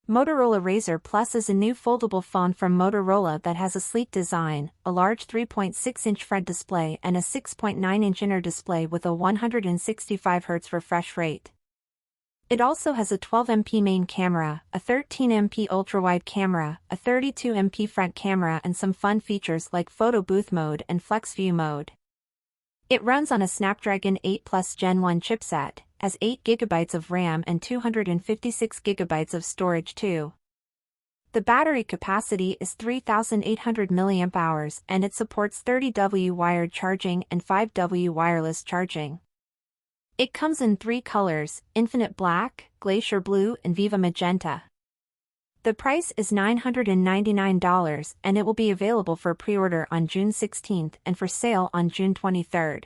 Motorola Razr Plus is a new foldable phone from Motorola that has a sleek design, a large 3.6-inch front display and a 6.9-inch inner display with a 165Hz refresh rate. It also has a 12MP main camera, a 13MP ultrawide camera, a 32MP front camera and some fun features like photo booth mode and flex view mode. It runs on a Snapdragon 8 Plus Gen 1 chipset, has 8GB of RAM and 256GB of storage too. The battery capacity is 3,800 mAh and it supports 30W wired charging and 5W wireless charging. It comes in 3 colors, Infinite Black, Glacier Blue and Viva Magenta. The price is $999 and it will be available for pre-order on June 16 and for sale on June 23.